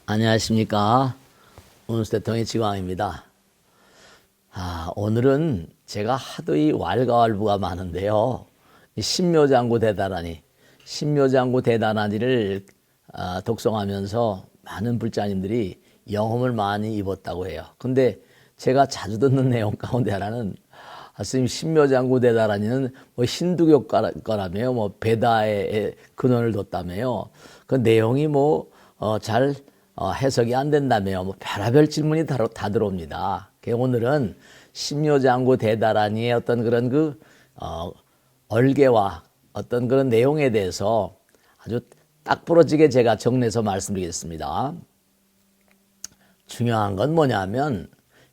안녕하십니까. 운수대통의 지광입니다. 오늘은 제가 하도 이 왈가왈부가 많은데요. 이 신묘장구 대단하니를 독송하면서 많은 불자님들이 영험을 많이 입었다고 해요. 근데 제가 자주 듣는 내용 가운데 하나는 스님 신묘장구 대단하니는 뭐 힌두교 거라며요. 뭐 베다의 근원을 뒀다며요. 그 내용이 잘 해석이 안 된다며 별의별 질문이 다 들어옵니다. 오늘은 신묘장구 대다라니의 어떤 그런 얼개와 어떤 그런 내용에 대해서 아주 딱 부러지게 제가 정리해서 말씀드리겠습니다. 중요한 건 뭐냐면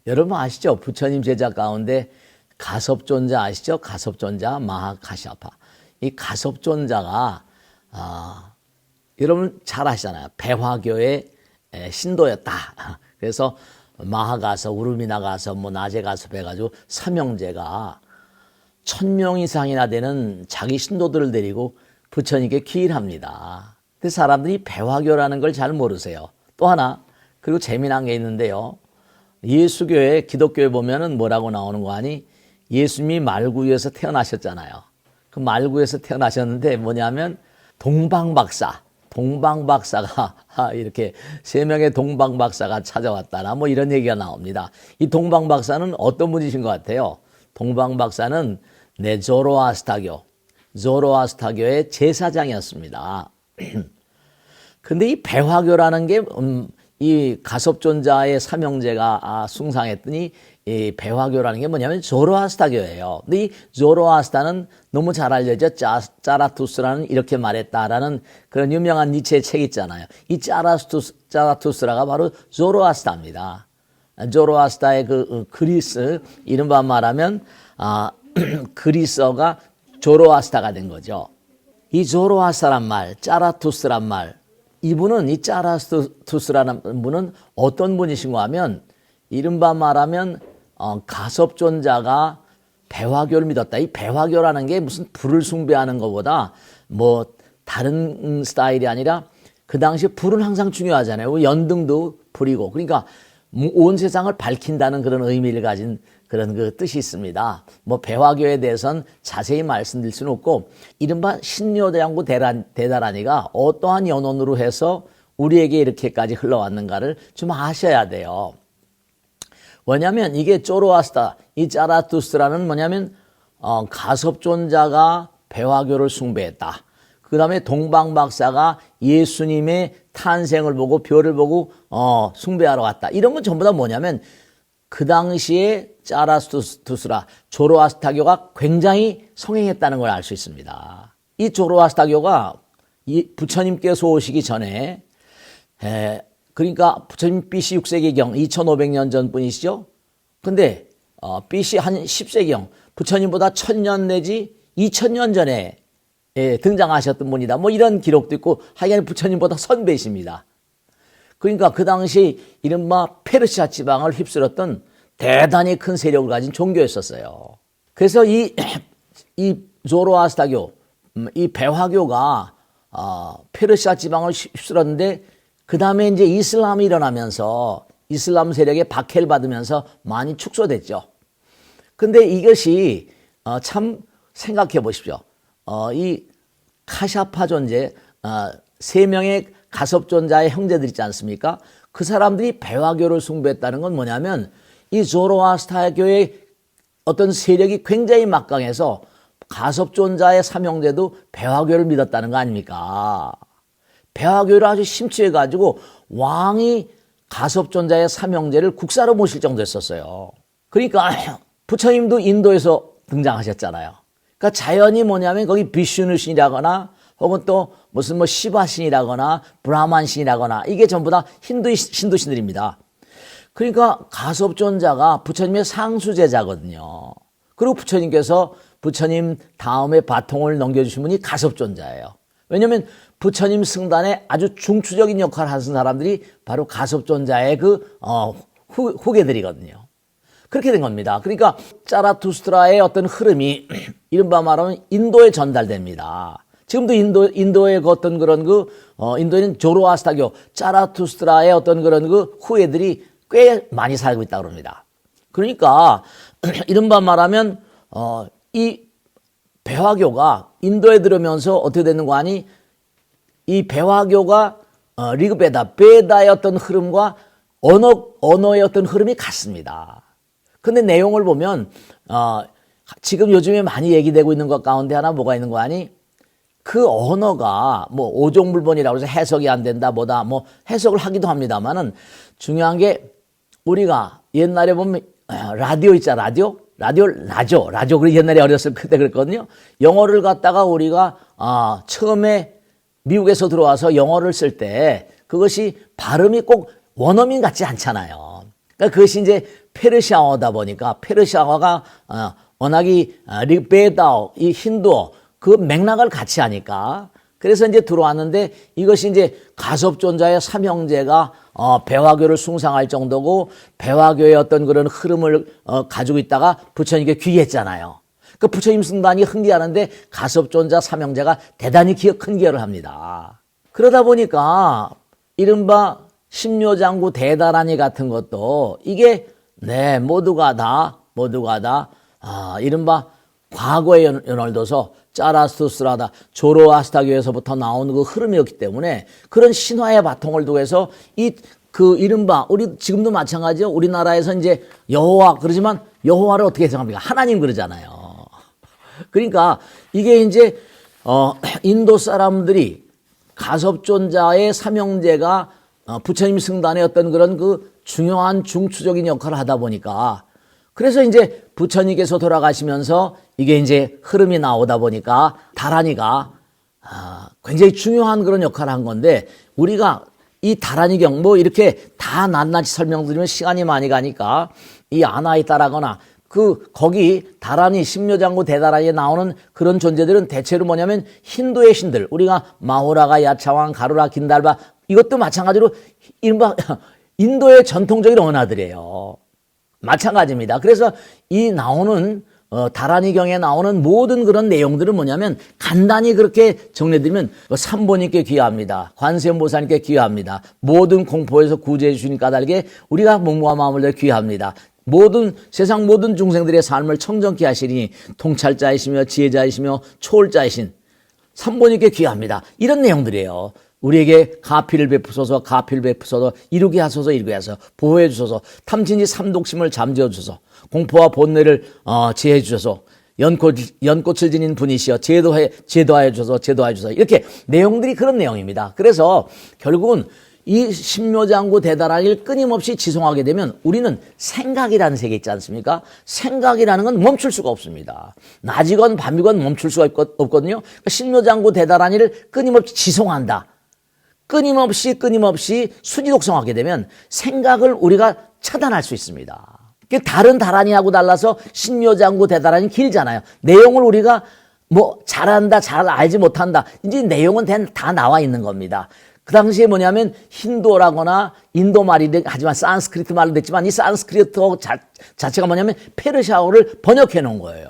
여러분 아시죠? 부처님 제자 가운데 가섭존자 아시죠? 가섭존자 마하카샤파. 이 가섭존자가 여러분 잘 아시잖아요. 배화교의 신도였다. 그래서 마하 가서 우르미 나가서 낮에 가서 해가지고 삼형제가 1000명 이상이나 되는 자기 신도들을 데리고 부처님께 기일합니다. 근데 사람들이 배화교라는 걸 잘 모르세요. 또 하나 그리고 재미난 게 있는데요. 예수교회 기독교에 보면은 뭐라고 나오는 거 아니? 예수님이 말구에서 태어나셨잖아요. 그 말구에서 태어나셨는데 뭐냐면 동방박사가 이렇게 3명의 동방박사가 찾아왔다나 이런 얘기가 나옵니다. 이 동방박사는 어떤 분이신 것 같아요? 동방박사는 조로아스타교의 제사장이었습니다. 근데 이 배화교라는 게 이 가섭존자의 삼형제가 숭상했더니 이 배화교라는 게 뭐냐면 조로아스타교예요. 근데 이 조로아스타는 너무 잘 알려져 짜라투스라는 이렇게 말했다라는 그런 유명한 니체의 책 있잖아요. 이 짜라투스라가 바로 조로아스타입니다. 조로아스타의 그리스 이른바 말하면 그리스어가 조로아스타가 된 거죠. 이 조로아스타란 말, 짜라투스란 말, 이분은 이 짜라투스라는 분은 어떤 분이신가 하면 이른바 말하면 가섭존자가 배화교를 믿었다. 이 배화교라는 게 무슨 불을 숭배하는 것보다 다른 스타일이 아니라 그 당시에 불은 항상 중요하잖아요. 연등도 불이고 그러니까 온 세상을 밝힌다는 그런 의미를 가진 그런 뜻이 있습니다. 배화교에 대해서는 자세히 말씀드릴 수는 없고 이른바 신묘장구 대다라니가 어떠한 연원으로 해서 우리에게 이렇게까지 흘러왔는가를 좀 아셔야 돼요. 왜냐하면 이게 조로아스타, 이 짜라투스라는 뭐냐면 가섭존자가 배화교를 숭배했다. 그 다음에 동방박사가 예수님의 탄생을 보고 별을 보고 숭배하러 갔다. 이런 건 전부 다 뭐냐면 그 당시에 짜라투스라 조로아스타교가 굉장히 성행했다는 걸 알 수 있습니다. 이 조로아스타교가 부처님께서 오시기 전에 그러니까 부처님 BC 6세기경 2500년 전 분이시죠. 근데 BC 한 10세기경 부처님보다 1000년 내지 2000년 전에 등장하셨던 분이다. 이런 기록도 있고 하여간 부처님보다 선배이십니다. 그러니까 그 당시 이른바 페르시아 지방을 휩쓸었던 대단히 큰 세력을 가진 종교였었어요. 그래서 이 조로아스타교, 이 배화교가 페르시아 지방을 휩쓸었는데 그 다음에 이제 이슬람이 일어나면서 이슬람 세력에 박해를 받으면서 많이 축소됐죠. 근데 이것이 참 생각해 보십시오. 이 카샤파 존재, 3명의 가섭존자의 형제들 있지 않습니까? 그 사람들이 배화교를 숭배했다는 건 뭐냐면 이 조로아스타교의 어떤 세력이 굉장히 막강해서 가섭존자의 삼형제도 배화교를 믿었다는 거 아닙니까? 배화교를 아주 심취해가지고 왕이 가섭존자의 삼형제를 국사로 모실 정도였었어요. 그러니까 부처님도 인도에서 등장하셨잖아요. 그러니까 자연이 뭐냐면 거기 비슈누 신이라거나 혹은 또 무슨 시바 신이라거나 브라만 신이라거나 이게 전부 다 힌두 신들입니다. 그러니까 가섭존자가 부처님의 상수제자거든요. 그리고 부처님께서 부처님 다음에 바통을 넘겨주신 분이 가섭존자예요. 왜냐하면 부처님 승단에 아주 중추적인 역할을 하신 사람들이 바로 가섭존자의 후계들이거든요. 그렇게 된 겁니다. 그러니까 짜라투스트라의 어떤 흐름이 이른바 말하면 인도에 전달됩니다. 지금도 인도의 어떤 그런 인도에는 조로아스타교, 짜라투스트라의 어떤 그런 후예들이 꽤 많이 살고 있다고 합니다. 그러니까, 이른바 말하면, 이 배화교가 인도에 들어오면서 어떻게 되는 거 아니? 이 배화교가 베다의 어떤 흐름과 언어의 어떤 흐름이 같습니다. 근데 내용을 보면, 지금 요즘에 많이 얘기되고 있는 것 가운데 하나 뭐가 있는 거 아니? 그 언어가 뭐 오종불본이라고 해서 해석이 안 된다 뭐다 뭐 해석을 하기도 합니다만은 중요한 게 우리가 옛날에 보면 라디오 있잖아. 라디오. 그리고 옛날에 어렸을 때 그랬거든요. 영어를 갖다가 우리가 처음에 미국에서 들어와서 영어를 쓸 때 그것이 발음이 꼭 원어민 같지 않잖아요. 그러니까 그것이 이제 페르시아어다 보니까 페르시아어가 워낙이 릭베다오, 이 힌두어 그 맥락을 같이 하니까 그래서 이제 들어왔는데 이것이 이제 가섭존자의 삼형제가 배화교를 숭상할 정도고 배화교의 어떤 그런 흐름을 가지고 있다가 부처님께 귀했잖아요. 그 부처님 승단이 흥기하는데 가섭존자 삼형제가 대단히 큰 기여를 합니다. 그러다 보니까 이른바 심묘장구 대다라니 같은 것도 이게 모두가 다 이른바 과거의 연을 둬서 짜라투스트라다 조로아스타교에서부터 나오는 그 흐름이었기 때문에 그런 신화의 바통을 두고서 이른바 우리 지금도 마찬가지죠. 우리나라에서 이제 여호와 그러지만 여호와를 어떻게 생각합니까? 하나님 그러잖아요. 그러니까 이게 이제 인도 사람들이 가섭존자의 삼형제가 부처님 승단의 어떤 그런 중요한 중추적인 역할을 하다 보니까 그래서 이제 부처님께서 돌아가시면서 이게 이제 흐름이 나오다 보니까 다라니가 굉장히 중요한 그런 역할을 한 건데 우리가 이 다라니경 이렇게 다 낱낱이 설명드리면 시간이 많이 가니까 이 아나이따라거나 거기 다라니 심묘장구 대다라니에 나오는 그런 존재들은 대체로 뭐냐면 힌두의 신들 우리가 마호라가 야차왕 가루라 긴달바 이것도 마찬가지로 인도의 전통적인 언어들이에요. 마찬가지입니다. 그래서 이 나오는 다라니경에 나오는 모든 그런 내용들은 뭐냐면 간단히 그렇게 정리해드리면 삼보님께 귀합니다. 관세음보살님께 귀합니다. 모든 공포에서 구제해 주신 까닭에 우리가 몸과 마음을 다 귀합니다. 세상 모든 중생들의 삶을 청정케 하시니 통찰자이시며 지혜자이시며 초월자이신 삼보님께 귀합니다. 이런 내용들이에요. 우리에게 가피를 베푸소서 이루게 하소서 보호해 주소서 탐진이 삼독심을 잠재워 주소서 공포와 본뇌를 제해 주소서 연꽃을 지닌 분이시여 제도하여 주소서 이렇게 내용들이 그런 내용입니다. 그래서 결국은 이 심묘장구 대다라니를 끊임없이 지송하게 되면 우리는 생각이라는 세계 있지 않습니까? 생각이라는 건 멈출 수가 없습니다. 낮이건 밤이건 멈출 수가 없거든요. 그러니까 심묘장구 대다라니를 끊임없이 지송한다. 끊임없이 수지독성하게 되면 생각을 우리가 차단할 수 있습니다. 다른 다라니하고 달라서 심묘장구 대다라니 길잖아요. 내용을 우리가 잘한다, 잘 알지 못한다. 이제 내용은 다 나와 있는 겁니다. 그 당시에 뭐냐면 힌두어라거나 인도 말이든 하지만 산스크리트 말로 됐지만 이 산스크리트 자체가 뭐냐면 페르시아어를 번역해 놓은 거예요.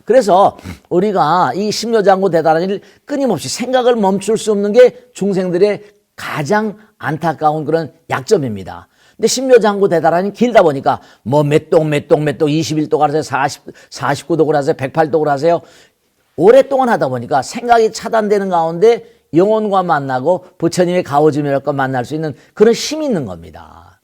그래서 우리가 이 심묘장구 대다라니를 끊임없이 생각을 멈출 수 없는 게 중생들의 가장 안타까운 그런 약점입니다. 근데 심묘장구 대다라니 길다 보니까 몇 동 21독을 하세요. 49독을 하세요. 108독을 하세요. 오랫동안 하다 보니까 생각이 차단되는 가운데 영혼과 만나고 부처님의 가오즈멸과 만날 수 있는 그런 힘이 있는 겁니다.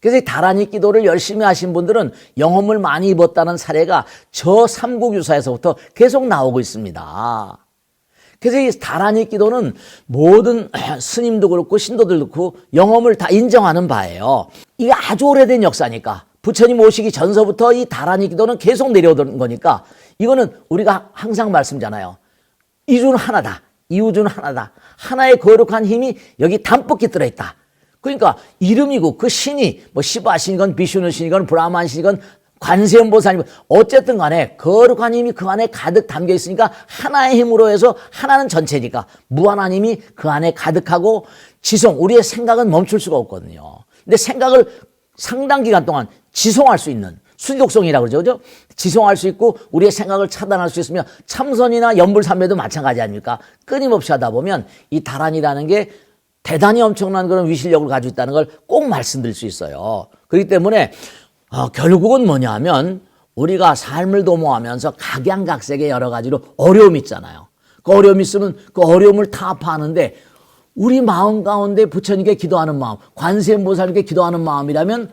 그래서 이 다라니 기도를 열심히 하신 분들은 영험을 많이 입었다는 사례가 저 삼국유사에서부터 계속 나오고 있습니다. 그래서 이 다라니 기도는 모든 스님도 그렇고 신도들도 그렇고 영험을 다 인정하는 바예요. 이게 아주 오래된 역사니까 부처님 오시기 전서부터 이 다라니 기도는 계속 내려오던 거니까 이거는 우리가 항상 말씀잖아요. 이주는 하나다. 이우주는 하나다. 하나의 거룩한 힘이 여기 담뿍히 들어있다. 그러니까 이름이고 그 신이 시바 신이건 비슈누 신이건 브라만 신이건 관세음보살이건 어쨌든 간에 거룩한 힘이 그 안에 가득 담겨 있으니까 하나의 힘으로 해서 하나는 전체니까 무한한 힘이 그 안에 가득하고 우리의 생각은 멈출 수가 없거든요. 근데 생각을 상당 기간 동안 지송할 수 있는 순족성이라고 그러죠. 그죠? 지송할 수 있고 우리의 생각을 차단할 수 있으며 참선이나 연불삼매도 마찬가지 아닙니까? 끊임없이 하다 보면 이 다란이라는 게 대단히 엄청난 그런 위실력을 가지고 있다는 걸 꼭 말씀드릴 수 있어요. 그렇기 때문에 결국은 뭐냐 하면 우리가 삶을 도모하면서 각양각색의 여러 가지로 어려움이 있잖아요. 그 어려움이 있으면 그 어려움을 타파하는데 우리 마음 가운데 부처님께 기도하는 마음, 관세음보살님께 기도하는 마음이라면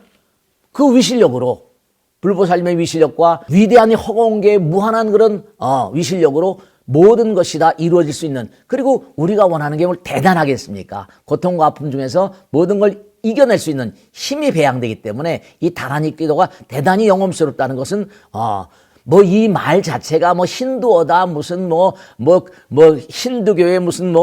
그 위실력으로 불보살님의 위실력과 위대한 허공계의 무한한 그런 위실력으로 모든 것이 다 이루어질 수 있는, 그리고 우리가 원하는 게 뭘 대단하겠습니까? 고통과 아픔 중에서 모든 걸 이겨낼 수 있는 힘이 배양되기 때문에 이 다란이 기도가 대단히 영험스럽다는 것은 이 말 자체가 힌두어다, 무슨 힌두교의 무슨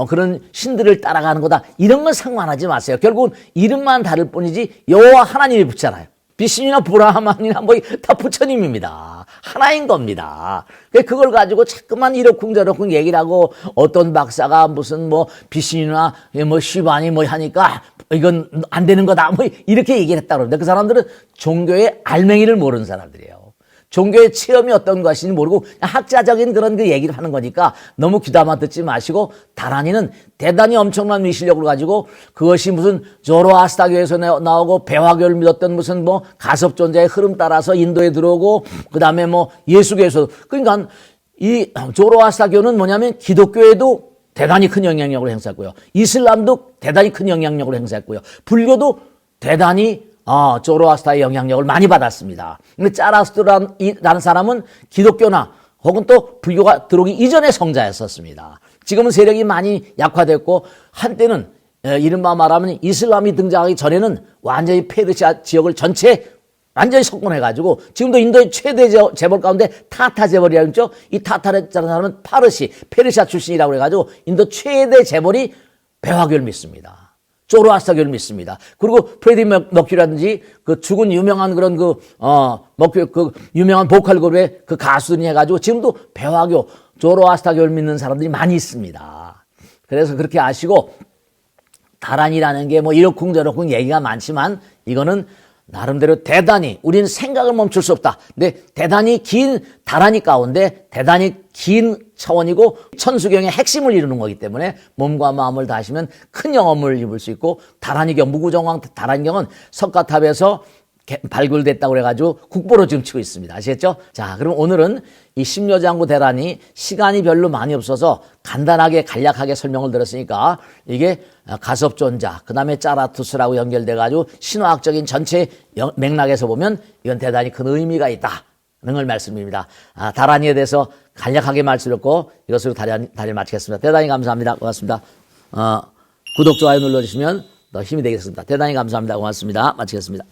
그런 신들을 따라가는 거다, 이런 건 상관하지 마세요. 결국은 이름만 다를 뿐이지 여호와 하나님이 붙잖아요. 비신이나 브라하만이나 다 부처님입니다. 하나인 겁니다. 그걸 가지고 자꾸만 이러쿵저러쿵 얘기를 하고, 어떤 박사가 무슨 비신이나 시바니 하니까 이건 안 되는 거다 이렇게 얘기를 했다고 그러는데, 그 사람들은 종교의 알맹이를 모르는 사람들이에요. 종교의 체험이 어떤 것인지 모르고 학자적인 그런 그 얘기를 하는 거니까 너무 귀담아 듣지 마시고, 다란이는 대단히 엄청난 위실력을 가지고, 그것이 무슨 조로아스타교에서 나오고 배화교를 믿었던 무슨 가섭존자의 흐름 따라서 인도에 들어오고, 그 다음에 예수교에서, 그러니까 이 조로아스타교는 뭐냐면 기독교에도 대단히 큰 영향력을 행사했고요, 이슬람도 대단히 큰 영향력을 행사했고요, 불교도 대단히 조로아스타의 영향력을 많이 받았습니다. 근데 짜라스트라는 사람은 기독교나 혹은 또 불교가 들어오기 이전의 성자였었습니다. 지금은 세력이 많이 약화됐고, 한때는 이른바 말하면 이슬람이 등장하기 전에는 완전히 페르시아 지역을 전체 완전히 석권해가지고, 지금도 인도의 최대 재벌 가운데 타타 재벌이라고 했죠. 이 타타라는 사람은 페르시아 출신이라고 해가지고 인도 최대 재벌이 배화교를 믿습니다. 조로아스타교를 믿습니다. 그리고 프레디 머큐리라든지 그 죽은 유명한 그런 유명한 보컬 그룹의 그 가수들이 해가지고 지금도 배화교, 조로아스타교를 믿는 사람들이 많이 있습니다. 그래서 그렇게 아시고, 다란이라는 게 이러쿵저러쿵 얘기가 많지만, 이거는 나름대로 대단히 우리는 생각을 멈출 수 없다. 근데 대단히 긴 다란이 가운데 대단히 긴 차원이고 천수경의 핵심을 이루는 거기 때문에 몸과 마음을 다하시면 큰 영험을 입을 수 있고, 다란이경, 무구정왕 다란이경은 석가탑에서 발굴됐다고 그래가지고 국보로 지금 치고 있습니다. 아시겠죠? 자, 그럼 오늘은 이 심려장구 대란이 시간이 별로 많이 없어서 간단하게 간략하게 설명을 드렸으니까, 이게 가섭존자, 그 다음에 짜라투스라고 연결돼가지고 신화학적인 전체 맥락에서 보면 이건 대단히 큰 의미가 있다는 걸 말씀드립니다. 다란이에 대해서 간략하게 말씀드렸고, 이것으로 다리를 마치겠습니다. 대단히 감사합니다. 고맙습니다. 구독, 좋아요 눌러주시면 더 힘이 되겠습니다. 대단히 감사합니다. 고맙습니다. 마치겠습니다.